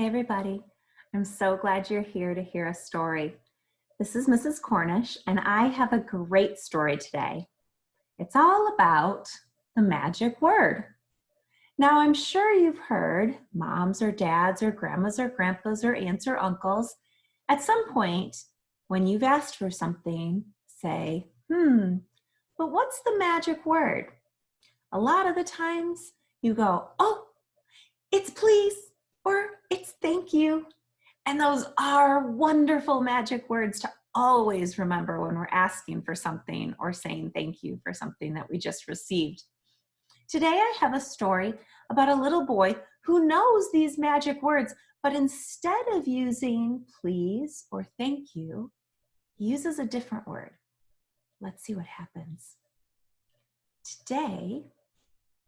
Hey everybody, I'm so glad you're here to hear a story. This is Mrs. Cornish and I have a great story today. It's all about the magic word. Now I'm sure you've heard moms or dads or grandmas or grandpas or aunts or uncles at some point when you've asked for something say, but what's the magic word? A lot of the times you go, oh, it's please, or it's thank you. And those are wonderful magic words to always remember when we're asking for something or saying thank you for something that we just received. Today I have a story about a little boy who knows these magic words, but instead of using please or thank you, he uses a different word. Let's see what happens. Today,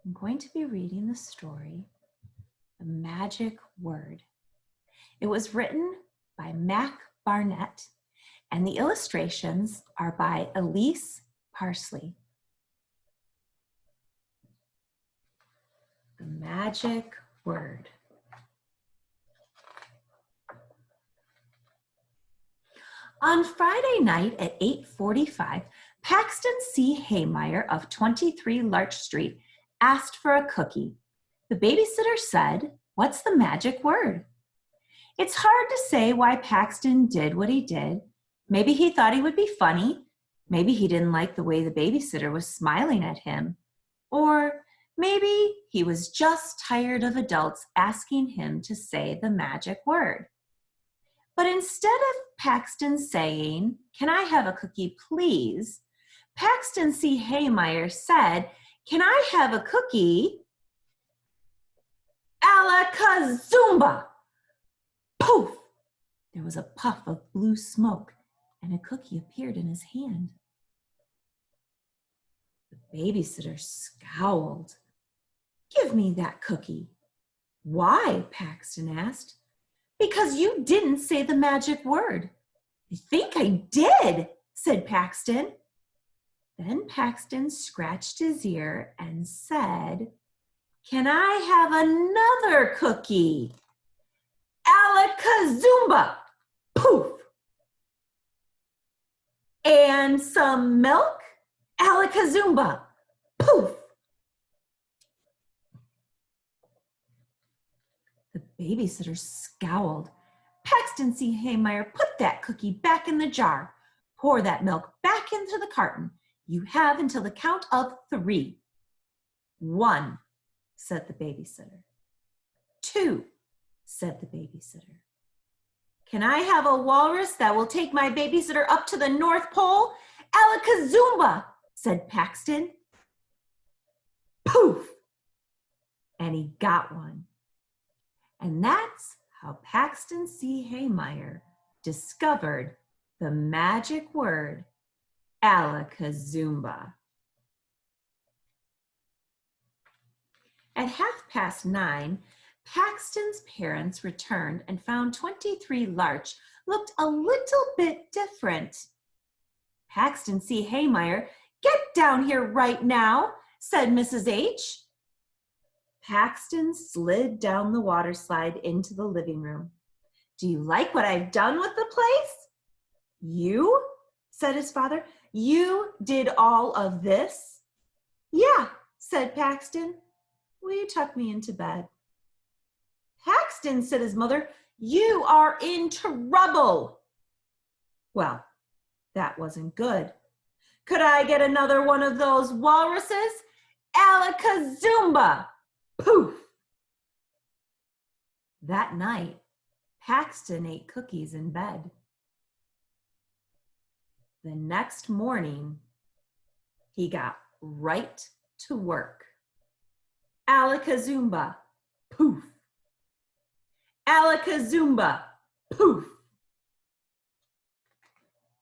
I'm going to be reading the story, The Magic Word. It was written by Mac Barnett, and the illustrations are by Elise Parsley. The Magic Word. On Friday night at 8:45, Paxton C. Haymeyer of 23 Larch Street asked for a cookie. The babysitter said, "What's the magic word?" It's hard to say why Paxton did what he did. Maybe he thought he would be funny. Maybe he didn't like the way the babysitter was smiling at him. Or maybe he was just tired of adults asking him to say the magic word. But instead of Paxton saying, "Can I have a cookie, please?" Paxton C. Haymeyer said, "Can I have a cookie? Alakazumba!" Poof! There was a puff of blue smoke, and a cookie appeared in his hand. The babysitter scowled. "Give me that cookie." "Why?" Paxton asked. "Because you didn't say the magic word." "I think I did," said Paxton. Then Paxton scratched his ear and said, "Can I have another cookie? Alakazumba!" Poof! "And some milk?" Alakazumba! Poof! The babysitter scowled. "Paxton C. Haymeyer, put that cookie back in the jar. Pour that milk back into the carton. You have until the count of 3. 1, said the babysitter. 2, said the babysitter. "Can I have a walrus that will take my babysitter up to the North Pole?" Alakazumba, said Paxton. Poof! And he got one. And that's how Paxton C. Haymeyer discovered the magic word, Alakazumba. At 9:30, Paxton's parents returned and found 23 Larch looked a little bit different. "Paxton C. Haymeyer, get down here right now," said Mrs. H. Paxton slid down the water slide into the living room. "Do you like what I've done with the place?" "You?" said his father. "You did all of this?" "Yeah," said Paxton. "Will you tuck me into bed?" "Paxton," said his mother, "you are in trouble." Well, that wasn't good. "Could I get another one of those walruses? Alakazumba! Poof!" That night, Paxton ate cookies in bed. The next morning, he got right to work. Alakazumba! Poof! Alakazumba! Poof!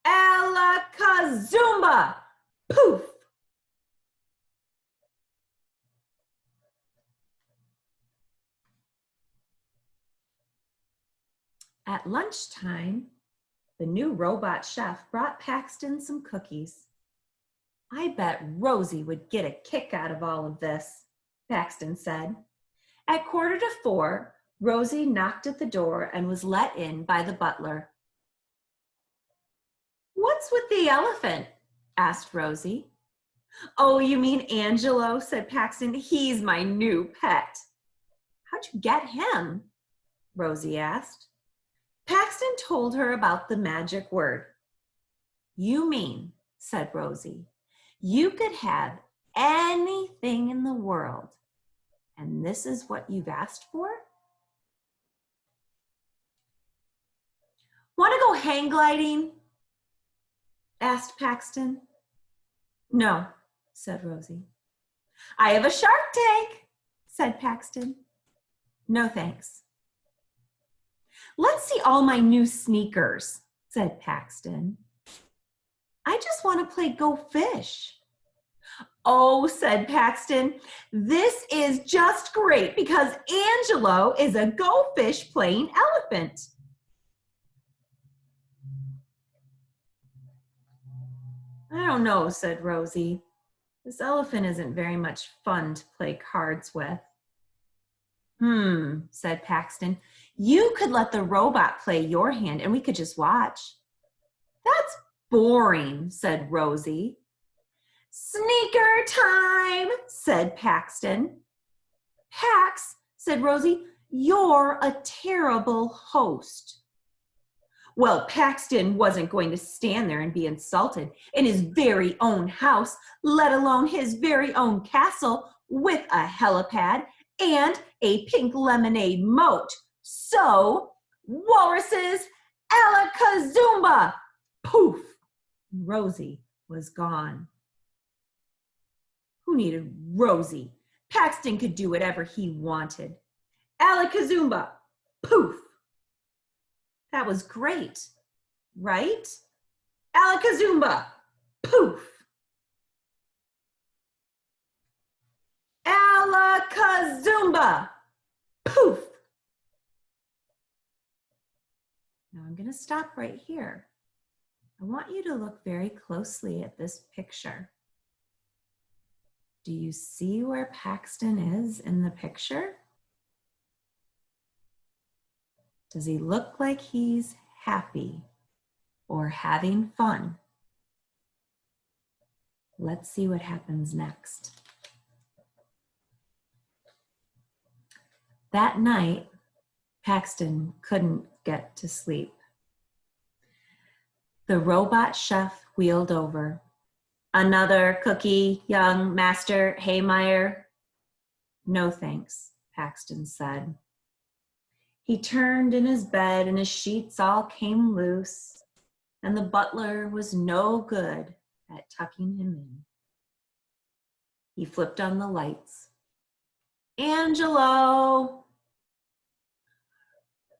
Alakazumba! Poof! At lunchtime, the new robot chef brought Paxton some cookies. "I bet Rosie would get a kick out of all of this," Paxton said. At 3:45, Rosie knocked at the door and was let in by the butler. "What's with the elephant?" asked Rosie. "Oh, you mean Angelo," said Paxton. "He's my new pet." "How'd you get him?" Rosie asked. Paxton told her about the magic word. "You mean," said Rosie, "you could have anything in the world, and this is what you've asked for?" "Want to go hang gliding?" asked Paxton. "No," said Rosie. "I have a Shark Tank," said Paxton. "No, thanks." "Let's see all my new sneakers," said Paxton. "I just want to play Go Fish." "Oh," said Paxton, "this is just great because Angelo is a Go Fish playing elephant." "I don't know," said Rosie. "This elephant isn't very much fun to play cards with." Said Paxton. "You could let the robot play your hand and we could just watch." "That's boring," said Rosie. "Sneaker time," said Paxton. "Pax," said Rosie, "you're a terrible host." Well, Paxton wasn't going to stand there and be insulted in his very own house, let alone his very own castle with a helipad and a pink lemonade moat. So, walruses, alakazumba! Poof! Rosie was gone. Who needed Rosie? Paxton could do whatever he wanted. Alakazumba! Poof! That was great, right? Alakazumba! Poof! Alakazumba! Poof! Now I'm going to stop right here. I want you to look very closely at this picture. Do you see where Paxton is in the picture? Does he look like he's happy or having fun? Let's see what happens next. That night, Paxton couldn't get to sleep. The robot chef wheeled over. "Another cookie, young Master Haymeyer?" "No thanks," Paxton said. He turned in his bed and his sheets all came loose, and the butler was no good at tucking him in. He flipped on the lights. "Angelo!"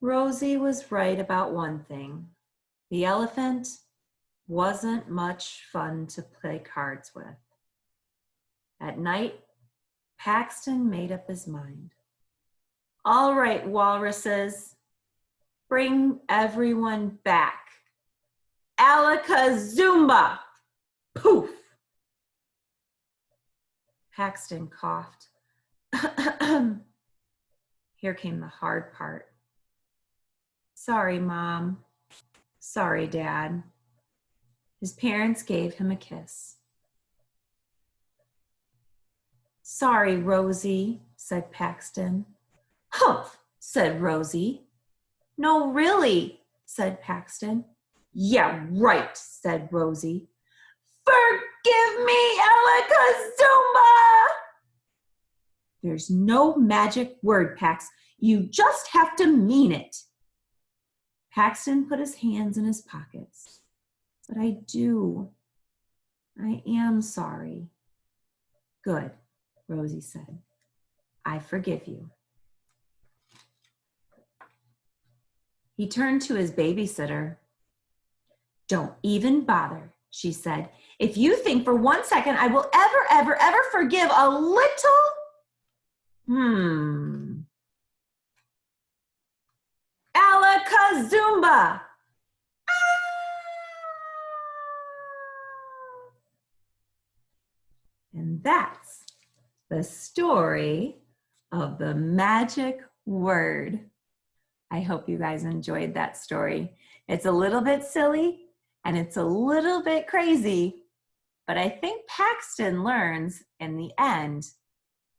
Rosie was right about one thing. The elephant wasn't much fun to play cards with. At night, Paxton made up his mind. "All right, walruses, bring everyone back. Alakazumba! Poof!" Paxton coughed. Here came the hard part. "Sorry, Mom. Sorry, Dad." His parents gave him a kiss. "Sorry, Rosie," said Paxton. "Humph," said Rosie. "No, really," said Paxton. "Yeah, right," said Rosie. "Forgive me, Alakazumba!" "There's no magic word, Pax. You just have to mean it." Paxton put his hands in his pockets. "But I do. I am sorry." "Good," Rosie said. "I forgive you." He turned to his babysitter. "Don't even bother," she said. "If you think for 1 second I will ever forgive a little... Alakazumba! And that's the story of the magic word. I hope you guys enjoyed that story. It's a little bit silly and it's a little bit crazy, but I think Paxton learns in the end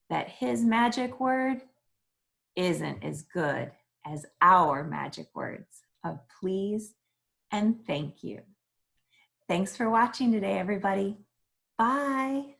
that his magic word isn't as good as our magic words of please and thank you. Thanks for watching today, everybody. Bye.